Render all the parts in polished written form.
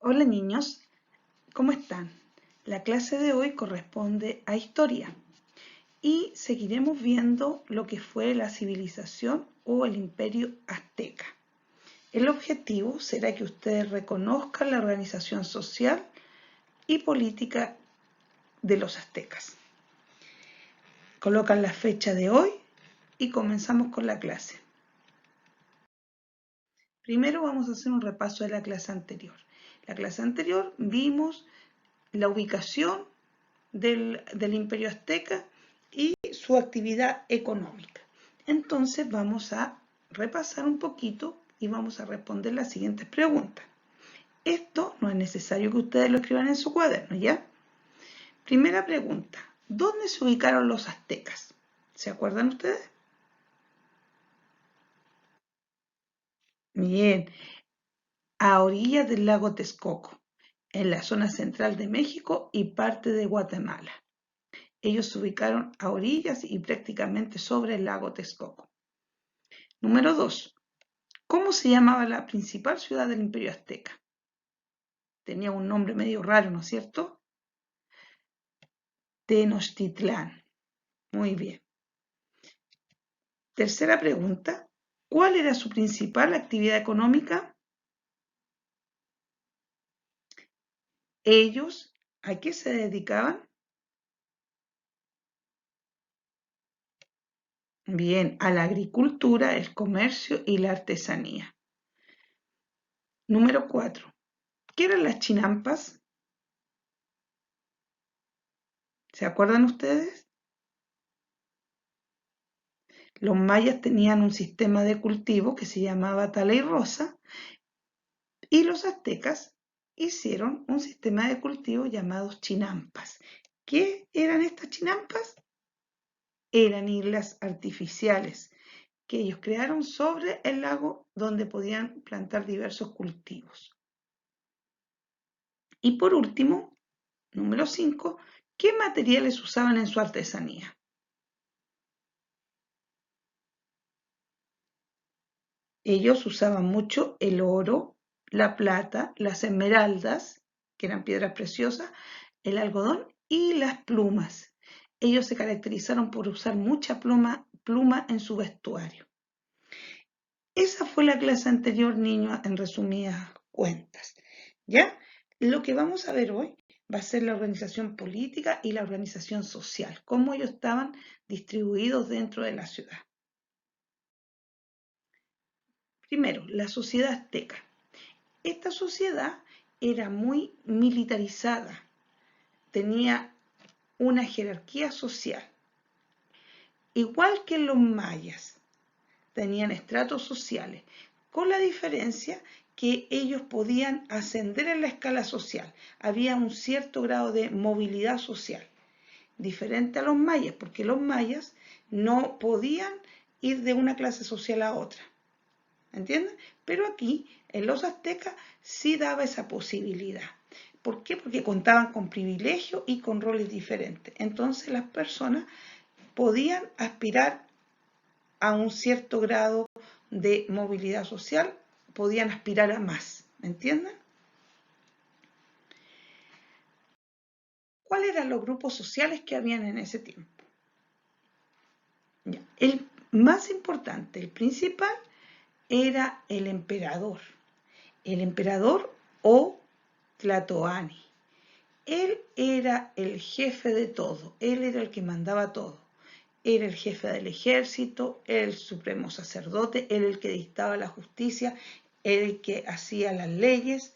Hola niños, ¿cómo están? La clase de hoy corresponde a historia y seguiremos viendo lo que fue la civilización o el imperio azteca. El objetivo será que ustedes reconozcan la organización social y política de los aztecas. Colocan la fecha de hoy y comenzamos con la clase. Primero vamos a hacer un repaso de la clase anterior. La clase anterior vimos la ubicación del imperio azteca y su actividad económica. Entonces vamos a repasar un poquito y vamos a responder las siguientes preguntas. Esto no es necesario que ustedes lo escriban en su cuaderno, ¿ya? Primera pregunta, ¿dónde se ubicaron los aztecas? ¿Se acuerdan ustedes? Bien, a orillas del lago Texcoco, en la zona central de México y parte de Guatemala. Ellos se ubicaron a orillas y prácticamente sobre el lago Texcoco. Número 2. ¿Cómo se llamaba la principal ciudad del Imperio Azteca? Tenía un nombre medio raro, ¿no es cierto? Tenochtitlán. Muy bien. Tercera pregunta. ¿Cuál era su principal actividad económica? Ellos, ¿a qué se dedicaban? Bien, a la agricultura, el comercio y la artesanía. Número 4. ¿Qué eran las chinampas? ¿Se acuerdan ustedes? Los mayas tenían un sistema de cultivo que se llamaba tala y rosa y los aztecas hicieron un sistema de cultivo llamados chinampas. ¿Qué eran estas chinampas? Eran islas artificiales que ellos crearon sobre el lago donde podían plantar diversos cultivos. Y por último, número 5, ¿qué materiales usaban en su artesanía? Ellos usaban mucho el oro, la plata, las esmeraldas, que eran piedras preciosas, el algodón y las plumas. Ellos se caracterizaron por usar mucha pluma en su vestuario. Esa fue la clase anterior, niños, en resumidas cuentas. ¿Ya? Lo que vamos a ver hoy va a ser la organización política y la organización social, cómo ellos estaban distribuidos dentro de la ciudad. Primero, la sociedad azteca. Esta sociedad era muy militarizada, tenía una jerarquía social, igual que los mayas, tenían estratos sociales, con la diferencia que ellos podían ascender en la escala social, había un cierto grado de movilidad social, diferente a los mayas, porque los mayas no podían ir de una clase social a otra. ¿Entienden? Pero aquí, en los aztecas, sí daba esa posibilidad. ¿Por qué? Porque contaban con privilegios y con roles diferentes. Entonces las personas podían aspirar a un cierto grado de movilidad social, podían aspirar a más. ¿Me entienden? ¿Cuáles eran los grupos sociales que habían en ese tiempo? El más importante, el principal, era el emperador. El emperador o Tlatoani. Él era el jefe de todo, él era el que mandaba todo. Era el jefe del ejército, el supremo sacerdote, él el que dictaba la justicia, el que hacía las leyes.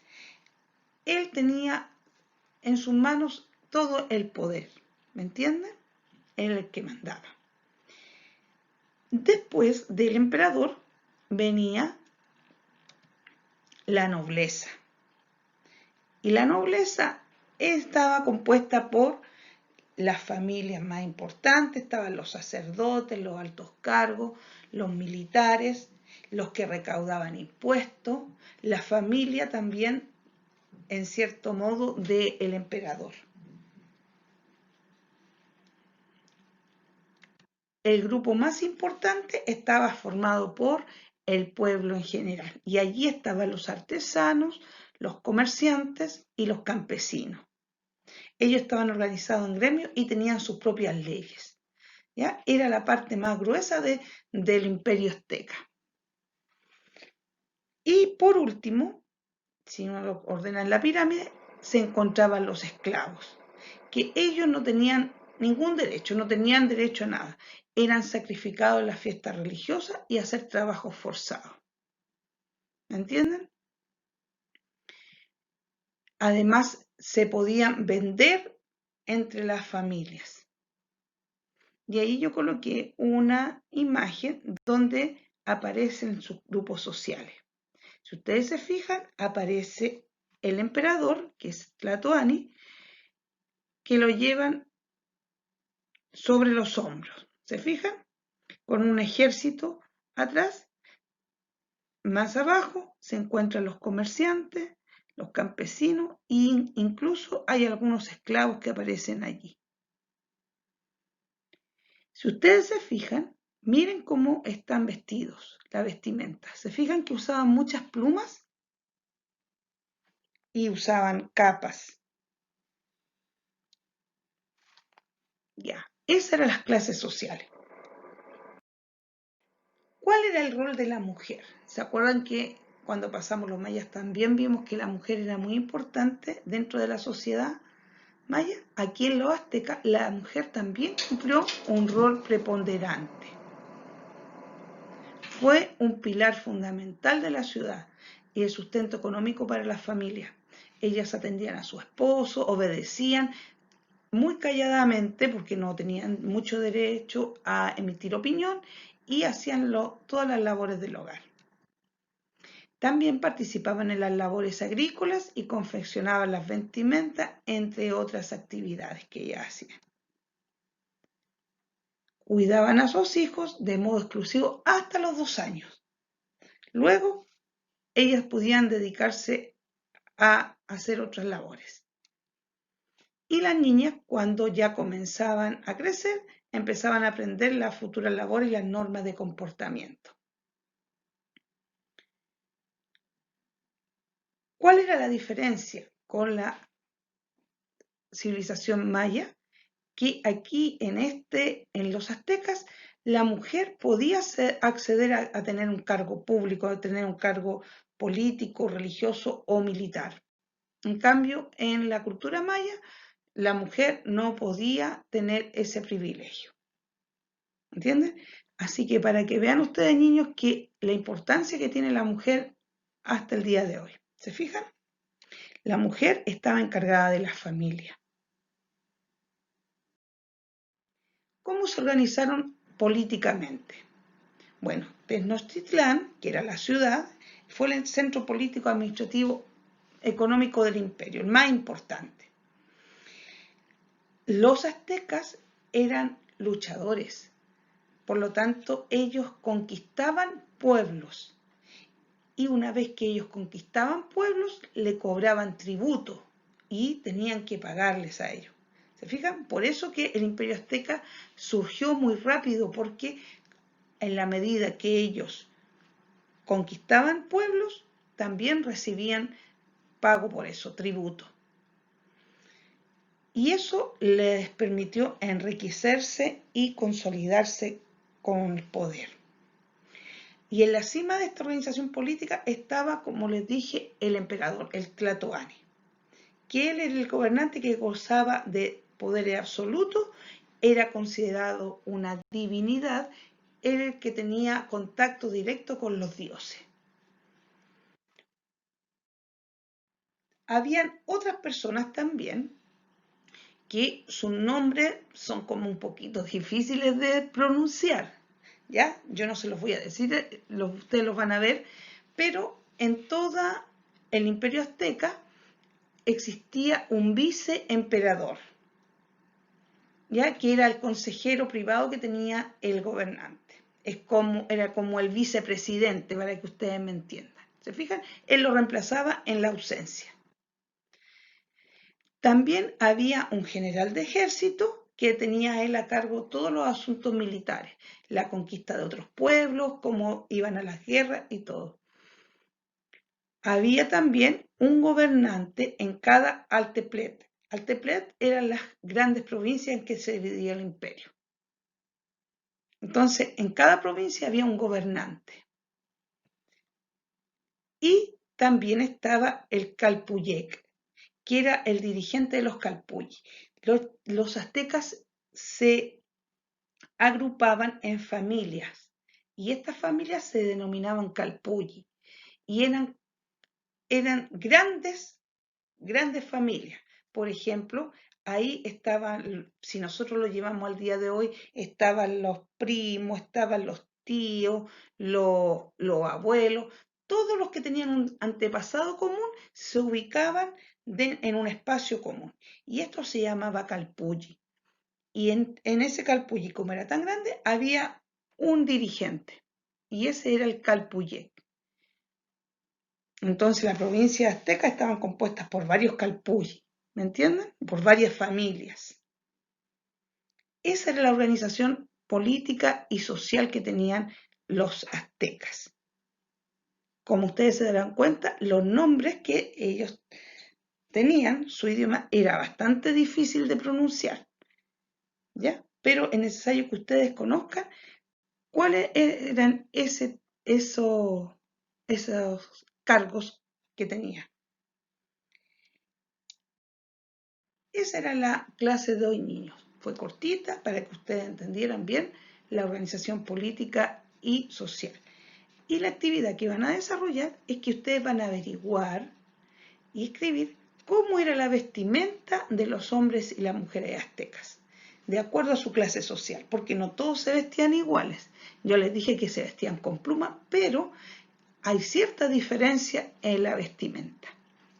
Él tenía en sus manos todo el poder, ¿me entienden? Era el que mandaba. Después del emperador venía la nobleza. Y la nobleza estaba compuesta por las familias más importantes, estaban los sacerdotes, los altos cargos, los militares, los que recaudaban impuestos, la familia también, en cierto modo, del emperador. El grupo más importante estaba formado por el pueblo en general, y allí estaban los artesanos, los comerciantes y los campesinos. Ellos estaban organizados en gremios y tenían sus propias leyes. ¿Ya? Era la parte más gruesa del imperio azteca. Y por último, si uno lo ordena en la pirámide, se encontraban los esclavos, que ellos no tenían ningún derecho, no tenían derecho a nada. Eran sacrificados en las fiestas religiosas y a hacer trabajos forzados. ¿Me entienden? Además, se podían vender entre las familias. Y ahí yo coloqué una imagen donde aparecen sus grupos sociales. Si ustedes se fijan, aparece el emperador, que es Tlatoani, que lo llevan sobre los hombros. ¿Se fijan? Con un ejército atrás. Más abajo se encuentran los comerciantes, los campesinos e incluso hay algunos esclavos que aparecen allí. Si ustedes se fijan, miren cómo están vestidos, la vestimenta. ¿Se fijan que usaban muchas plumas? Y usaban capas. Ya, esas eran las clases sociales. ¿Cuál era el rol de la mujer? ¿Se acuerdan que cuando pasamos los mayas también vimos que la mujer era muy importante dentro de la sociedad maya? Aquí en los aztecas la mujer también cumplió un rol preponderante. Fue un pilar fundamental de la ciudad y el sustento económico para las familias. Ellas atendían a su esposo, obedecían muy calladamente porque no tenían mucho derecho a emitir opinión y hacían todas las labores del hogar. También participaban en las labores agrícolas y confeccionaban las vestimentas, entre otras actividades que ellas hacían. Cuidaban a sus hijos de modo exclusivo hasta los 2 años. Luego, ellas podían dedicarse a hacer otras labores. Y las niñas, cuando ya comenzaban a crecer, empezaban a aprender las futuras labores y las normas de comportamiento. ¿Cuál era la diferencia con la civilización maya? Que aquí en los aztecas, la mujer podía acceder a tener un cargo público, a tener un cargo político, religioso o militar. En cambio, en la cultura maya, la mujer no podía tener ese privilegio. ¿Entienden? Así que para que vean ustedes, niños, que la importancia que tiene la mujer hasta el día de hoy. ¿Se fijan? La mujer estaba encargada de la familia. ¿Cómo se organizaron políticamente? Bueno, Tenochtitlán, que era la ciudad, fue el centro político, administrativo, económico del imperio, el más importante. Los aztecas eran luchadores, por lo tanto ellos conquistaban pueblos y una vez que ellos conquistaban pueblos le cobraban tributo y tenían que pagarles a ellos. ¿Se fijan? Por eso que el imperio azteca surgió muy rápido, porque en la medida que ellos conquistaban pueblos, también recibían pago por eso, tributo. Y eso les permitió enriquecerse y consolidarse con el poder. Y en la cima de esta organización política estaba, como les dije, el emperador, el Tlatoani, que él era el gobernante que gozaba de poder absoluto, era considerado una divinidad, era el que tenía contacto directo con los dioses. Habían otras personas también que sus nombres son como un poquito difíciles de pronunciar, ¿ya? Yo no se los voy a decir, ustedes los van a ver, pero en todo el imperio azteca existía un viceemperador, ¿ya? Que era el consejero privado que tenía el gobernante. Era como el vicepresidente, para que ustedes me entiendan. ¿Se fijan? Él lo reemplazaba en la ausencia. También había un general de ejército que tenía él a cargo todos los asuntos militares, la conquista de otros pueblos, cómo iban a las guerras y todo. Había también un gobernante en cada alteplet. Alteplet eran las grandes provincias en que se dividía el imperio. Entonces, en cada provincia había un gobernante. Y también estaba el calpuyec, que era el dirigente de los calpulli. Los aztecas se agrupaban en familias y estas familias se denominaban calpulli y eran grandes familias. Por ejemplo, ahí estaban, si nosotros lo llevamos al día de hoy, estaban los primos, estaban los tíos, los abuelos, todos los que tenían un antepasado común se ubicaban en un espacio común. Y esto se llamaba calpulli. Y en ese calpulli, como era tan grande, había un dirigente. Y ese era el calpuyec. Entonces las provincias aztecas estaban compuestas por varios calpulli, ¿me entienden? Por varias familias. Esa era la organización política y social que tenían los aztecas. Como ustedes se darán cuenta, los nombres que ellos tenían, su idioma era bastante difícil de pronunciar, ¿ya? Pero es necesario que ustedes conozcan cuáles eran esos cargos que tenían. Esa era la clase de hoy, niños. Fue cortita para que ustedes entendieran bien la organización política y social. Y la actividad que van a desarrollar es que ustedes van a averiguar y escribir cómo era la vestimenta de los hombres y las mujeres aztecas, de acuerdo a su clase social, porque no todos se vestían iguales. Yo les dije que se vestían con plumas, pero hay cierta diferencia en la vestimenta.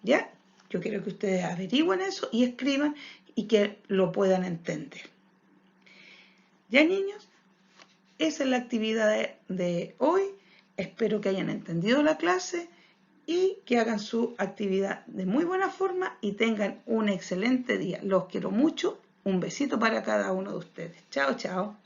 ¿Ya? Yo quiero que ustedes averigüen eso y escriban y que lo puedan entender. ¿Ya, niños? Esa es la actividad de hoy. Espero que hayan entendido la clase y que hagan su actividad de muy buena forma y tengan un excelente día. Los quiero mucho. Un besito para cada uno de ustedes. Chao, chao.